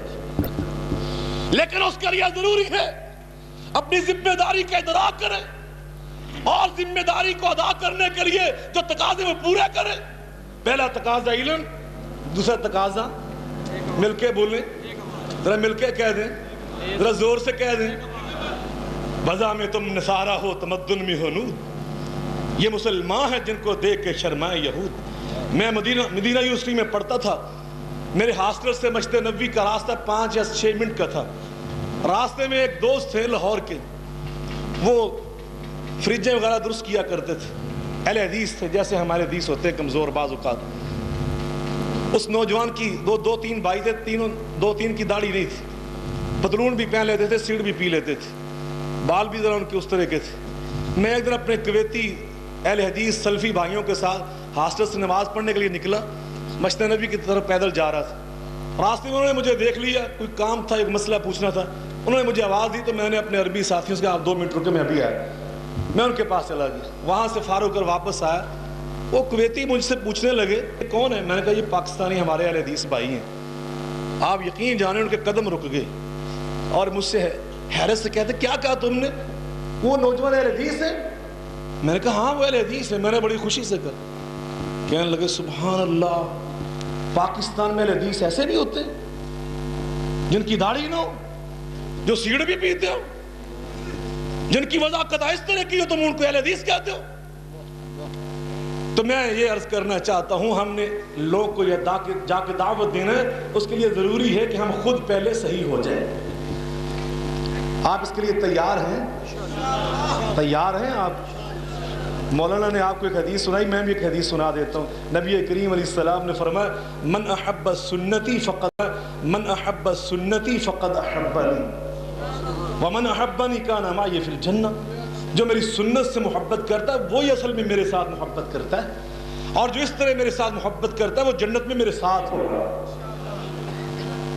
S1: لیکن اس کے لیے ضروری ہے اپنی ذمہ داری کا ادراک کریں، اور ذمہ داری کو ادا کرنے کے لیے جو تقاضے وہ پورے کریں۔ پہلا تقاضا علم، دوسرا تقاضا مل کے بولیں، ذرا مل کے کہہ دیں، ذرا زور سے کہہ دیں، بزا میں تم نصارہ ہو تمدن میں ہو نور، یہ مسلمان ہیں جن کو دیکھ کے شرمائے یہود۔ میں مدینہ یونیورسٹی میں پڑھتا تھا، میرے ہاسٹل سے مسجد نبوی کا راستہ 5 یا 6 منٹ کا تھا۔ راستے میں ایک دوست تھے لاہور کے، وہ فریجیں وغیرہ درست کیا کرتے تھے، اہل حدیث تھے جیسے ہمارے حدیث ہوتے کمزور بعض اوقات۔ اس نوجوان کی دو تین بھائی تھے، دو تین کی داڑھی نہیں تھی، پتلون بھی پہن لیتے تھے، سیڑھ بھی پی لیتے تھے، بال بھی ذرا ان کے اس طرح کے تھے۔ میں ایک دن اپنے کویتی اہل حدیث سلفی بھائیوں کے ساتھ ہاسٹل سے نماز پڑھنے کے لیے نکلا، مسجد نبی کی طرف پیدل جا رہا تھا۔ راستے میں انہوں نے مجھے دیکھ لیا، کوئی کام تھا، ایک مسئلہ پوچھنا تھا، انہوں نے مجھے آواز دی تو میں نے اپنے عربی ساتھیوں سے کہا آپ 2 منٹ رکے، میں ابھی آیا۔ میں ان کے پاس چلا گیا، وہاں سے فارغ کر واپس آیا، وہ کویتی مجھ سے پوچھنے لگے کون ہے؟ میں نے کہا یہ پاکستانی ہمارے اہل حدیث بھائی ہیں۔ آپ یقین جانیں ان کے قدم رک گئے اور مجھ سے حیرت سے کہتے کیا کہا تم نے؟ وہ نوجوان اہل حدیث ہے؟ میں نے کہا ہاں وہ اہل حدیث ہے۔ میں نے بڑی خوشی سے کہا، کہنے لگے سبحان اللہ، پاکستان میں اہل حدیث ایسے بھی ہوتے ہیں جن کی داڑھی نہ ہو، جو سیڑھ بھی پیتے ہو، جن کی وضاحت اس طرح کی ہو تم ان کو اہل حدیث کہتے ہو؟ تو میں یہ عرض کرنا چاہتا ہوں، ہم نے لوگ کو یہ جا کے دعوت دینا ہے، اس کے لیے ضروری ہے کہ ہم خود پہلے صحیح ہو جائیں۔ آپ اس کے لیے تیار ہیں؟ تیار ہیں آپ؟ مولانا نے آپ کو ایک حدیث سنائی، میں بھی ایک حدیث سنا دیتا ہوں۔ نبی کریم علیہ السلام نے فرمایا من احب سنتی فقد احبنی ومن احبنی کان معی فی الجنہ، جو میری سنت سے محبت کرتا ہے وہی اصل میں میرے ساتھ محبت کرتا ہے، اور جو اس طرح میرے ساتھ محبت کرتا ہے وہ جنت میں میرے ساتھ ہوگا۔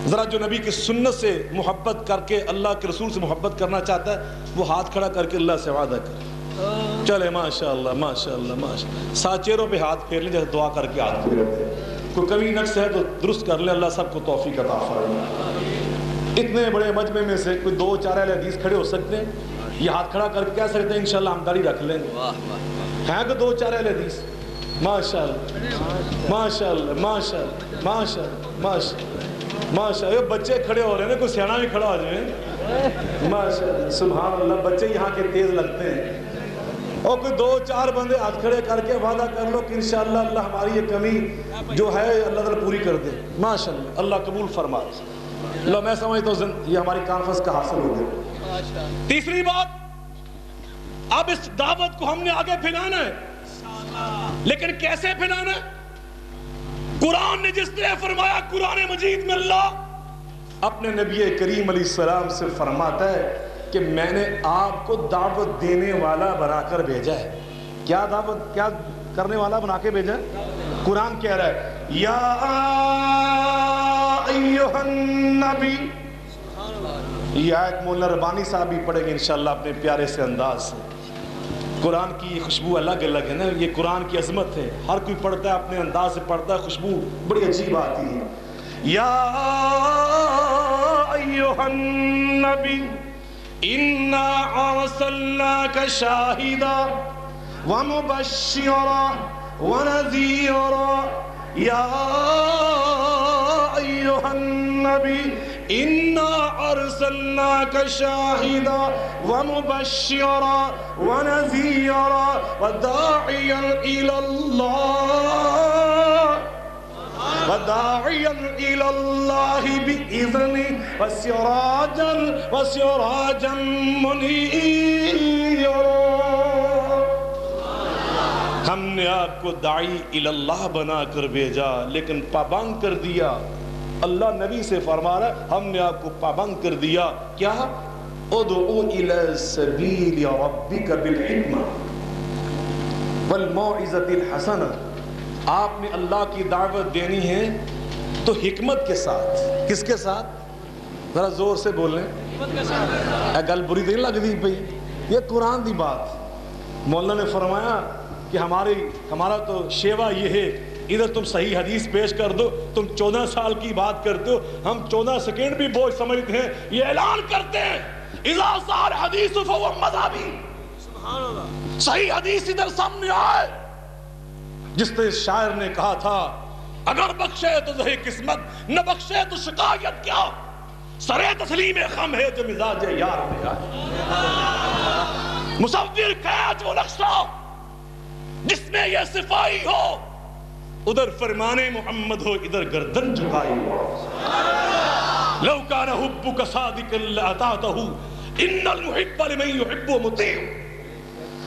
S1: ذرا جو نبی کی سنت سے محبت کر کے اللہ کے رسول سے محبت کرنا چاہتا ہے وہ ہاتھ کھڑا کر کے اللہ سے وعدہ کرے، چلے ماشاءاللہ ماشاءاللہ ماشاءاللہ، 7 چہروں پہ ہاتھ پھیر لیں جیسے دعا کر کے ہاتھ پھیرتے ہیں۔ کوئی کمی نقص ہے تو درست کر لیں، اللہ سب کو توفیق عطا فرمائے۔ اتنے بڑے مجمع میں سے کوئی 2-4 اہل حدیث کھڑے ہو سکتے ہیں، یہ ہاتھ کھڑا کر کے کہہ سکتے ہیں انشاءاللہ ہم داڑھی رکھ لیں گے؟ ہیں کہ 2-4 اہل حدیث؟ ماشاءاللہ ماشاءاللہ ماشاءاللہ ماشاءاللہ ماشاءاللہ ماشاءاللہ، بچے کھڑے ہو رہے ہیں، کوئی سیانا بھی کھڑا ہو جائے، ماشاءاللہ سبحان اللہ، بچے یہاں کے تیز لگتے ہیں۔ اور کوئی 2-4 بندے ہاتھ کھڑے کر کے وعدہ کر لو کہ انشاءاللہ اللہ ہماری یہ کمی جو ہے اللہ تعالیٰ پوری کر دے، ماشاءاللہ اللہ قبول فرما۔ اللہ میں سمجھتا ہوں یہ ہماری کانفرنس کا حاصل ہو گیا۔ تیسری بات، اب اس دعوت کو ہم نے آگے پھیلانا ہے، لیکن کیسے پھیلانا ہے؟ قرآن نے جس طرح فرمایا، قرآن مجید میں اللہ اپنے نبی کریم علیہ السلام سے فرماتا ہے کہ میں نے آپ کو دعوت دینے والا بنا کر بھیجا ہے۔ کیا دعوت کیا کرنے والا بنا کے بھیجا ہے؟ قرآن کہہ رہا ہے یا ایھا النبی، یہ آیت مولانا ربانی صاحب بھی پڑھیں گے انشاءاللہ اپنے پیارے سے انداز سے۔ قرآن کی خوشبو الگ الگ ہے نا، یہ قرآن کی عظمت ہے، ہر کوئی پڑھتا ہے اپنے انداز سے پڑھتا ہے، خوشبو بڑی عجیب آتی ہے۔ یا ایھا النبی انا ارسلناک شاہدا ومبشرا ونذیرا یا النبی انا ارسلناک شاہدا ومبشرا ونذیرا وداعیا الی اللہ وداعیا الی اللہ بإذنہ وسراجا منیرا. ہم نے آپ کو داعی الی اللہ بنا کر بھیجا لیکن پابند کر دیا. اللہ نبی سے فرما رہا ہے ہم نے آپ کو پابند کر دیا. کیا؟ ادعو الی سبیل ربک بالحکمہ والموعظۃ الحسنہ. آپ نے اللہ کی دعوت دینی ہے تو حکمت کے ساتھ. کس کے ساتھ؟ ذرا زور سے بولیں. گل بری تو نہیں لگ دی پئی؟ یہ قرآن دی بات. مولانا نے فرمایا کہ ہمارا تو شیوا یہ ہے ادھر تم صحیح حدیث پیش کر دو, تم 14 سال کی بات کرتے ہو, ہم 14 سیکنڈ بھی بوجھ سمجھتے ہیں. یہ اعلان کرتے ہیں اذا صار حدیث فهو مذہبی. سبحان اللہ. صحیح حدیث ادھر سامنے آئے. جس طرح شاعر نے کہا تھا اگر بخشے تو ذہی قسمت نہ بخشے تو شکایت کیا, سرے تسلیم خم ہے جو مزاج یار میں آئے. مصور کھینچ وہ نقشہ جس میں یہ صفائی ہو, ادھر فرمان محمد ہو ادھر گردن جھکائی ہو. لو کان حبک صادقا لأطعتہ ان المحب لمن یحب مطیع.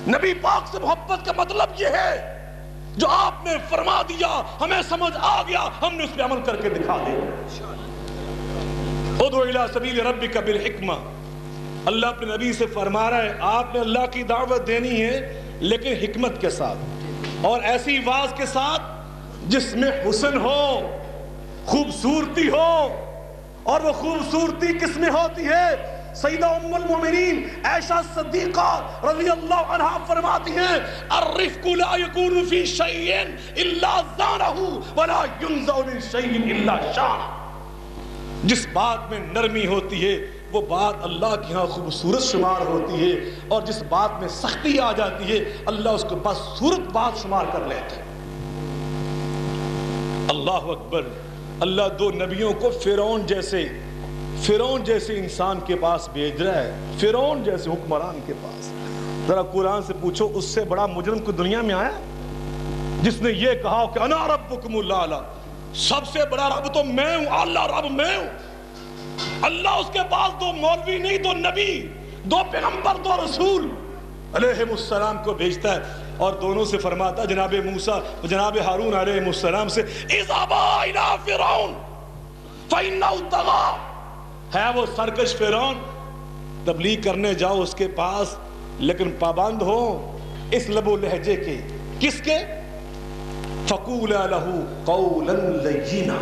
S1: نبی پاک سے محبت کا مطلب یہ ہے جو آپ نے فرما دیا ہمیں سمجھ آ گیا, ہم نے اس پہ عمل کر کے دکھا دیا. ادعو الی سبیل ربک بالحکمہ. اللہ اپنے نبی سے فرما رہا ہے آپ نے اللہ کی دعوت دینی ہے لیکن حکمت کے ساتھ اور ایسی واز کے ساتھ جس میں حسن ہو, خوبصورتی ہو. اور وہ خوبصورتی کس میں ہوتی ہے؟ سیدہ ام المومنین عائشہ صدیقہ رضی اللہ عنہا فرماتی ہیں الرفق لا يكون في شيء الا زانه ولا ينزع من شيء الا شانه. جس بات میں نرمی ہوتی ہے وہ بات اللہ کے ہاں خوبصورت شمار ہوتی ہے, اور جس بات میں سختی آ جاتی ہے اللہ اس کو بس صورت بات شمار کر لیتے ہیں. اللہ اکبر. اللہ دو نبیوں کو فرعون جیسے انسان کے پاس بھیج رہا ہے, فرعون جیسے حکمران کے پاس. ذرا قرآن سے پوچھو اس سے بڑا مجرم کو دنیا میں آیا جس نے یہ کہا کہ انا ربکم الاعلی, سب سے بڑا رب تو میں ہوں, اللہ رب میں ہوں. اللہ اس کے پاس دو مولوی نہیں, دو نبی, دو پیغمبر, دو رسول علیہ السلام کو بھیجتا ہے اور دونوں سے فرماتا جناب موسیٰ جناب ہارون علیہ السلام سے اذهبا الی فرعون فإنه طغى. ہے وہ سرکش فرعون, تبلیغ کرنے جاؤ اس کے پاس لیکن پابند ہو اس لب و لہجے کے. کس کے؟ فقولا له قولا لینا.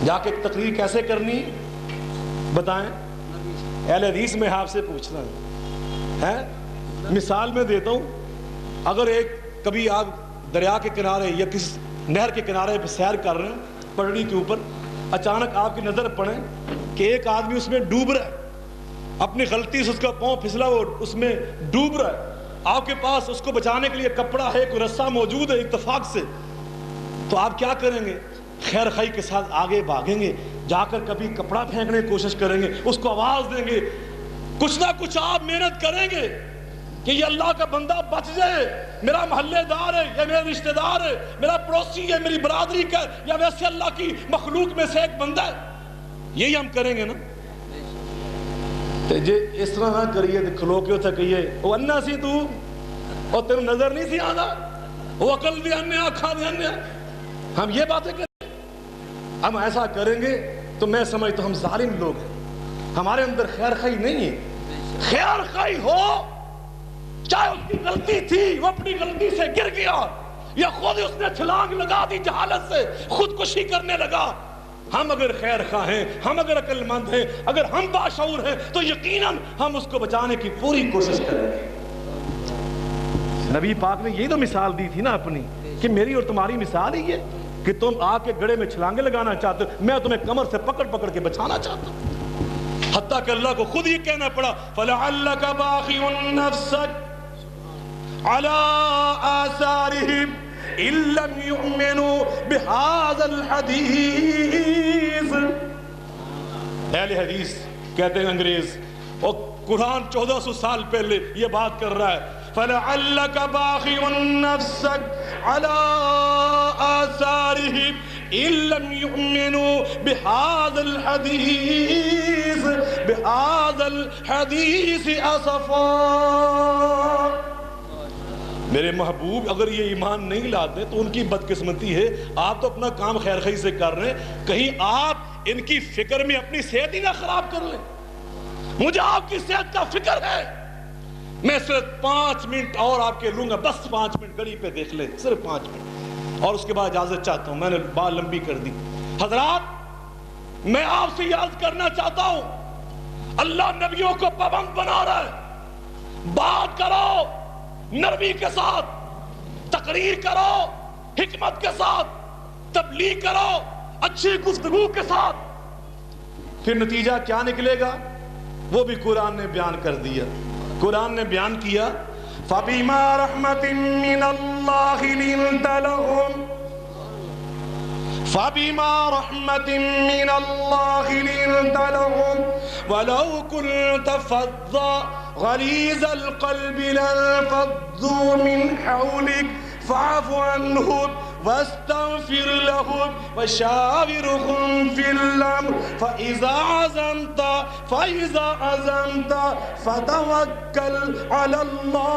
S1: جا کے تقریر کیسے کرنی بتائیں. اہل حدیث میں آپ سے پوچھنا ہے, مثال میں دیتا ہوں. اگر کبھی آپ دریا کے کنارے یا کسی نہر کے کنارے پہ سیر کر رہے ہیں پٹڑی کے اوپر, اچانک آپ کی نظر پڑے کہ ایک آدمی اس میں ڈوب رہا ہے, اپنی غلطی سے اس کا پاؤں پھسلا وہ اس میں ڈوب رہا ہے, آپ کے پاس اس کو بچانے کے لیے کپڑا ہے, کوئی رسہ موجود ہے اتفاق سے, تو آپ کیا کریں گے؟ خیر خائی کے ساتھ آگے بھاگیں گے, جا کر کبھی کپڑا پھینکنے کی کوشش کریں گے, اس کو آواز دیں گے, کچھ نہ کچھ آپ محنت کریں گے کہ یہ اللہ کا بندہ بچ جائے, میرا محلے دار ہے یا میرا رشتہ دار ہے, میرا پڑوسی ہے, میری برادری کا یا ویسے اللہ کی مخلوق میں سے ایک بندہ ہے. یہی ہم کریں گے نا. جی اس طرح نہ کریے کھلو کے اتھا کہیے وہ انا سی تو اور تیرے نظر نہیں سی آنا, وہ عقل دی ہم نے آنکھا دی ہم نے. ہم یہ باتیں کریں, ہم ایسا کریں گے تو میں سمجھتا ہوں ہم ظالم لوگ ہیں, ہمارے اندر خیر خواہی نہیں ہے. خیر خواہی ہو, چاہے اس کی غلطی تھی وہ اپنی غلطی سے گر گیا یا خود اس نے چھلانگ لگا دی جہالت سے خودکشی کرنے لگا, ہم اگر خیر خواہ ہیں, ہم اگر عقل مند ہیں, اگر ہم باشعور ہیں تو یقیناً ہم اس کو بچانے کی پوری کوشش کریں گے. نبی پاک نے یہی تو مثال دی تھی نا اپنی, کہ میری اور تمہاری مثال ہی ہے کہ تم آگ کے گڑھے میں چھلانگے لگانا چاہتے ہو, میں تمہیں کمر سے پکڑ پکڑ کے بچانا چاہتا ہوں. حتیٰ کہ اللہ کو خود یہ کہنا پڑا فَلَعَلَّكَ بَاخِعٌ نَفْسَكَ عَلَىٰ آثَارِهِمْ إِن لَّمْ يُؤْمِنُوا بِهَٰذَا الْحَدِيثِ. اہل حدیث کہتے ہیں انگریز، اور قرآن 1400 سال پہلے یہ بات کر رہا ہے فَلَعَلَّكَ بَاخِعٌ نَفْسَكَ عَلَىٰ آثَارِهِمْ إِن لَّمْ يُؤْمِنُوا بِهَٰذَا الْحَدِيثِ أَسَفًا۔ میرے محبوب اگر یہ ایمان نہیں لاتے تو ان کی بدقسمتی ہے، آپ تو اپنا کام خیر خواہی سے کر رہے ہیں، کہیں آپ ان کی فکر میں اپنی صحت ہی نہ خراب کر لیں۔ مجھے آپ کی صحت کا فکر ہے، میں صرف 5 منٹ اور آپ کے لوں گا، بس 5 منٹ گھڑی پہ دیکھ لیں، صرف 5 منٹ، اور اس کے بعد اجازت چاہتا ہوں، میں نے بات لمبی کر دی۔ حضرات میں آپ سے یاد کرنا چاہتا ہوں، اللہ نبیوں کو پابند بنا رہا ہے، بات کرو نرمی کے ساتھ، تقریر کرو حکمت کے ساتھ، تبلیغ کرو اچھی گفتگو کے ساتھ، پھر نتیجہ کیا نکلے گا وہ بھی قرآن نے بیان کر دیا۔ قرآن نے بیان کیا فَبِمَا رَحْمَةٍ مِّنَ اللَّهِ لِنْتَ لَهُمْ فَبِمَا رَحْمَةٍ مِّنَ اللَّهِ لِنْتَ لَهُمْ وَلَوْ كُنْتَ فَظًّا غَلِيظَ الْقَلْبِ لَانفَضُّوا مِنْ حَوْلِكَ فَاعْفُ عَنْهُمْ وَاسْتَغْفِرْ لَهُمْ وَشَاوِرْهُمْ فِي الْأَمْرِ فَإِذَا عَزَمْتَ فَتَوَكَّلْ عَلَى اللَّهِ۔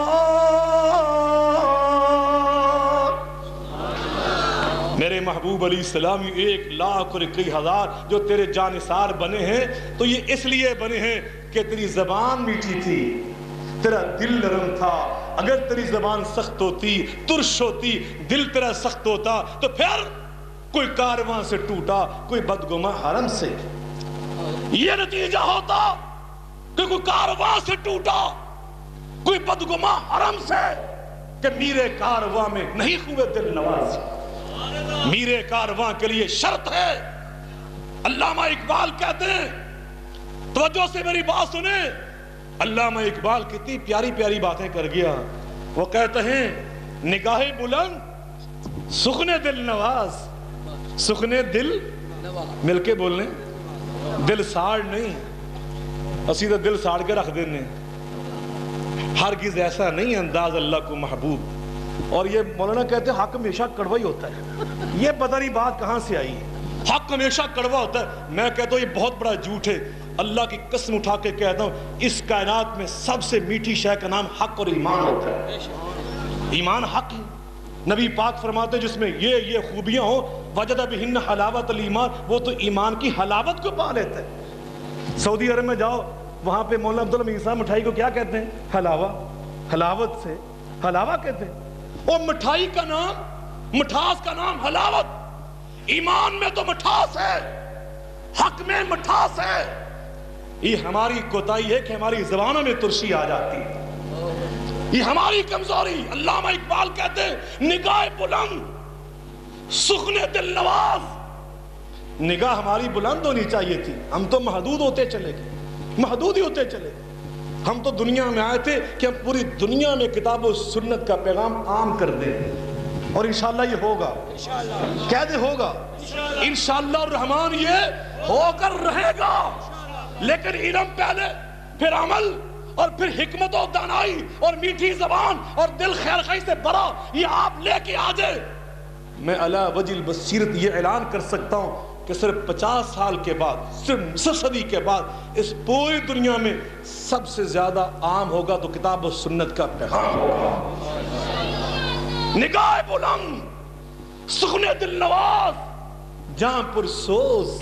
S1: میرے محبوب علیہ السلام 1,00,000 اور 21,000 جو تیرے جانثار بنے ہیں تو یہ اس لیے بنے ہیں کہ تیری زبان میٹھی تھی، تیرا دل نرم تھا۔ اگر تیری زبان سخت ہوتی، ترش ہوتی، دل تیرا سخت ہوتا تو پھر کوئی کارواں سے ٹوٹا، کوئی بدگماں حرم سے، یہ نتیجہ ہوتا کہ کوئی کارواں سے ٹوٹا، کوئی بدگماں حرم سے، کہ میرے کارواں میں نہیں ہوئے دل نواز۔ میرے کارواں کے لیے شرط ہے۔ علامہ اقبال کہتے ہیں، توجہ سے میری بات سنیں، علامہ اقبال کتنی پیاری پیاری باتیں کر گیا۔ وہ کہتے ہیں نگاہ بلند سخن دل نواز، سخن دل مل کے بولنے، دل ساڑ نہیں، اسی تو دل ساڑ کے رکھ دینے، ہرگز ایسا نہیں انداز اللہ کو محبوب۔ اور یہ مولانا کہتے ہیں حق ہمیشہ کڑوا ہی ہوتا ہے، یہ پتہ نہیں بات کہاں سے آئی ہے، حق ہمیشہ کڑوا ہوتا ہے۔ میں کہتا ہوں یہ بہت بڑا جھوٹ ہے، اللہ کی قسم اٹھا کے کہتا ہوں اس کائنات میں سب سے میٹھی شے کا نام حق اور ایمان ہوتا ہے۔ ایمان حق ہے، نبی پاک فرماتے جس میں یہ خوبیاں ہوں وجد بہن حلاوت الایمان، وہ تو ایمان کی حلاوت کو پا لیتا ہے۔ سعودی عرب میں جاؤ، وہاں پہ مولانا عبدالحمید صاحب مٹھائی کو کیا کہتے ہیں؟ حلاوہ، حلاوت سے حلاوہ کہتے ہیں۔ اور مٹھائی کا نام، مٹھاس کا نام حلاوت، ایمان میں تو مٹھاس ہے، حق میں مٹھاس ہے۔ یہ ہماری کوتاہی ہے کہ ہماری زبانوں میں ترشی آ جاتی ہے، یہ ہماری کمزوری۔ علامہ اقبال کہتے ہیں نگاہ بلند سخن دل نواز، نگاہ ہماری بلند ہونی چاہیے تھی، ہم تو محدود ہوتے چلے گئے، محدود ہی ہوتے چلے گئے۔ ہم تو دنیا میں آئے تھے کہ ہم پوری دنیا میں کتاب و سنت کا پیغام عام کر دیں، اور انشاءاللہ یہ ہوگا، کہہ دے ہوگا انشاءاللہ الرحمن، یہ ہو کر رہے گا۔ لیکن علم پہلے، پھر عمل، اور پھر حکمت و دانائی اور میٹھی زبان اور دل خیر خواہی سے بھرا، یہ آپ لے کے آ جائے۔ میں علی وجہ البصیرت یہ اعلان کر سکتا ہوں کہ صرف 50 سال کے بعد، صرف نصف صدی کے بعد اس پوری دنیا میں سب سے زیادہ عام ہوگا تو کتاب و سنت کا پیغام ہوگا۔ نگاہ بلند سخن دل نواز جاں پر سوز،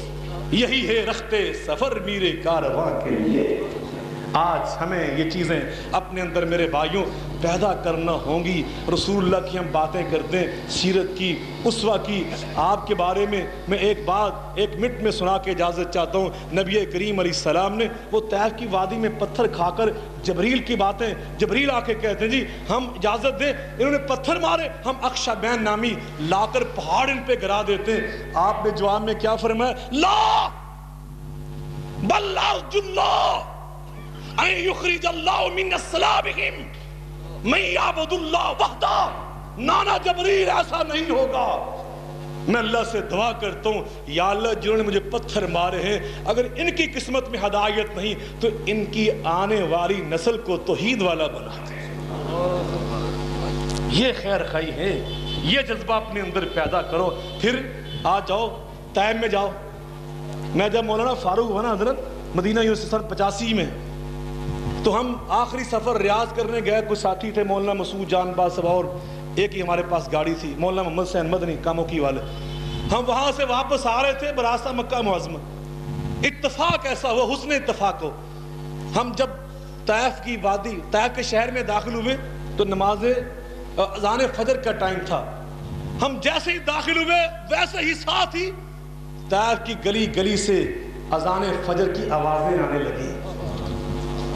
S1: یہی ہے رختے سفر میرے کارواں کے لیے۔ آج ہمیں یہ چیزیں اپنے اندر میرے بھائیوں پیدا کرنا ہوں گی۔ رسول اللہ کی ہم باتیں کرتے ہیں، سیرت کی، اسوہ کی، آپ کے بارے میں ایک بات 1 منٹ میں سنا کے اجازت چاہتا ہوں۔ نبی کریم علیہ السلام نے وہ طیف کی وادی میں پتھر کھا کر جبریل کی باتیں، جبریل آ کے کہتے ہیں جی ہم اجازت دیں، انہوں نے پتھر مارے، ہم اخشبین نامی لا کر پہاڑ ان پہ گرا دیتے ہیں۔ آپ نے جواب میں کیا فرمایا؟ لا بل اللہ ان یخرج اللہ من اصلابہم من یعبد اللہ وحدہ۔ نانا جبریل ایسا نہیں ہوگا، میں اللہ سے دعا کرتا ہوں یا اللہ جنہوں نے مجھے پتھر مارے ہیں اگر ان کی قسمت میں ہدایت نہیں تو ان کی آنے والی نسل کو توحید والا بنا دے. یہ خیر خواہی ہے, یہ جذبہ اپنے اندر پیدا کرو. پھر آ جاؤ طائف میں جاؤ. میں جب مولانا فاروق ہوا نا حضرت مدینہ یونیورسٹی سن 85 میں, تو ہم آخری سفر ریاض کرنے گئے. کچھ ساتھی تھے, مولانا مسعود جان باز اور ایک ہی ہمارے پاس گاڑی تھی, مولانا محمد حسین مدنی کاموکی والے. ہم وہاں سے واپس آ رہے تھے براستہ مکہ معظمہ. اتفاق ایسا ہوا, حسن اتفاق ہو, ہم جب طائف کی وادی طائف کے شہر میں داخل ہوئے تو نماز اذان فجر کا ٹائم تھا. ہم جیسے ہی داخل ہوئے ویسے ہی ساتھ ہی طائف کی گلی گلی سے اذان فجر کی آوازیں آنے لگی.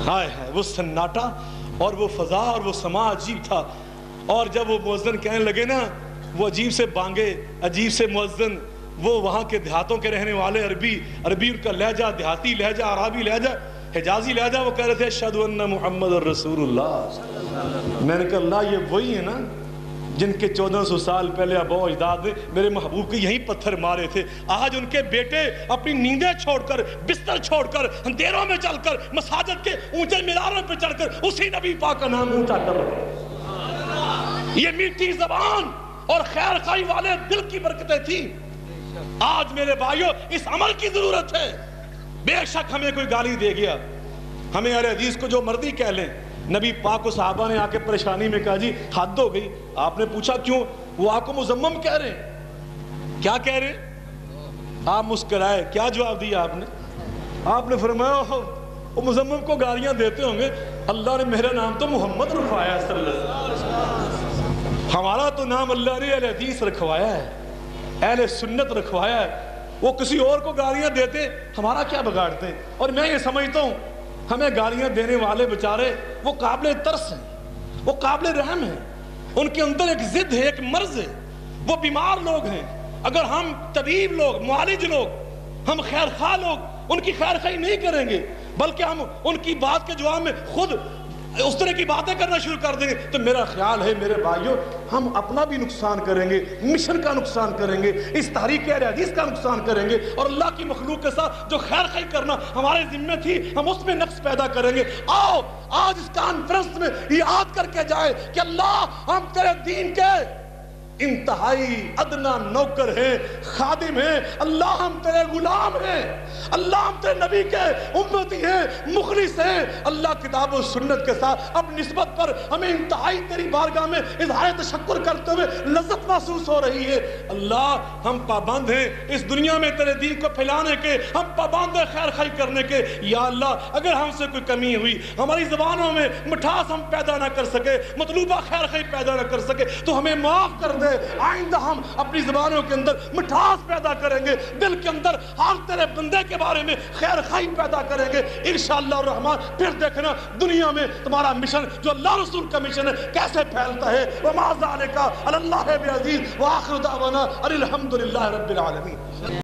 S1: ہائے ہائے, وہ سناٹا اور وہ فضا اور وہ سما عجیب تھا. اور جب وہ مؤذن کہنے لگے نا, وہ عجیب سے بانگے, عجیب سے مؤذن, وہ وہاں کے دیہاتوں کے رہنے والے عربی ان کا لہجہ, دیہاتی لہجہ, عربی لہجہ, حجازی لہجہ, وہ کہہ رہے تھے اشہد ان محمد رسول اللہ. میں نے کہا اللہ یہ وہی ہے نا جن کے 1400 سال پہلے آباء و اجداد نے میرے محبوب کے یہیں پتھر مارے تھے. آج ان کے بیٹے اپنی نیندیں چھوڑ کر, بستر چھوڑ کر, اندھیروں میں چل کر, مساجد کے اونچے میناروں پہ چڑھ کر اسی نبی پاک کا نام اونچا کر رہے ہیں. یہ میٹھی زبان اور خیر خواہی والے دل کی برکتیں تھیں. آج میرے بھائیوں اس عمل کی ضرورت ہے. بے شک ہمیں کوئی گالی دے گیا, ہمیں اہل حدیث کو جو مرضی کہہ لیں, نبی پاک کو صحابہ نے آ کے پریشانی میں کہا جی حد ہو گئی. آپ نے پوچھا کیوں؟ وہ آپ کو مذمم کہہ رہے ہیں. کیا کہہ رہے ہیں؟ آپ مسکرائے. کیا جواب دیا آپ نے؟ آپ نے فرمایا وہ مذمم کو گالیاں دیتے ہوں گے, اللہ نے میرا نام تو محمد رکھوایا صلی اللہ علیہ وسلم. ہمارا تو نام اللہ نے اہل حدیث رکھوایا ہے, اہل سنت رکھوایا ہے. وہ کسی اور کو گالیاں دیتے, ہمارا کیا بگاڑتے؟ اور میں یہ سمجھتا ہوں ہمیں گالیاں دینے والے بیچارے وہ قابل ترس ہیں, وہ قابل رحم ہیں. ان کے اندر ایک ضد ہے, ایک مرض ہے, وہ بیمار لوگ ہیں. اگر ہم طبیب لوگ, معالج لوگ, ہم خیر خواہ لوگ ان کی خیر خواہی نہیں کریں گے بلکہ ہم ان کی بات کے جواب میں خود اس طرح کی باتیں کرنا شروع کر دیں گے, تو میرا خیال ہے میرے بھائیوں ہم اپنا بھی نقصان کریں گے, مشن کا نقصان کریں گے, اس تحریک اہل حدیث کا نقصان کریں گے, اور اللہ کی مخلوق کے ساتھ جو خیر خواہی کرنا ہمارے ذمہ تھی ہم اس میں نقص پیدا کریں گے. آؤ آج اس کانفرنس میں یاد کر کے جائے کہ اللہ ہم تیرے دین کے انتہائی ادنا نوکر ہیں, خادم ہیں. اللہ ہم تیرے غلام ہیں, اللہ ہم تیرے نبی کے امتی ہیں, مخلص ہیں. اللہ کتاب و سنت کے ساتھ اپنی نسبت پر ہمیں انتہائی تیری بارگاہ میں اظہار تشکر کرتے ہوئے لذت محسوس ہو رہی ہے. اللہ ہم پابند ہیں اس دنیا میں تیرے دین کو پھیلانے کے, ہم پابند ہیں خیر خواہی کرنے کے. یا اللہ اگر ہم سے کوئی کمی ہوئی, ہماری زبانوں میں مٹھاس ہم پیدا نہ کر سکے, مطلوبہ خیر خواہی پیدا نہ کر سکے, تو ہمیں معاف کر دے. آئندہ ہم اپنی زبانوں کے اندر مٹھاس پیدا کریں گے, دل کے اندر ہر تیرے بندے کے بارے میں خیر خواہی پیدا کریں گے انشاءاللہ الرحمن. پھر دیکھنا دنیا میں تمہارا مشن جو اللہ رسول کا مشن ہے کیسے پھیلتا ہے. وما ذالک علی اللہ بعزیز, وآخر دعوانا ان الحمد للہ رب العالمین.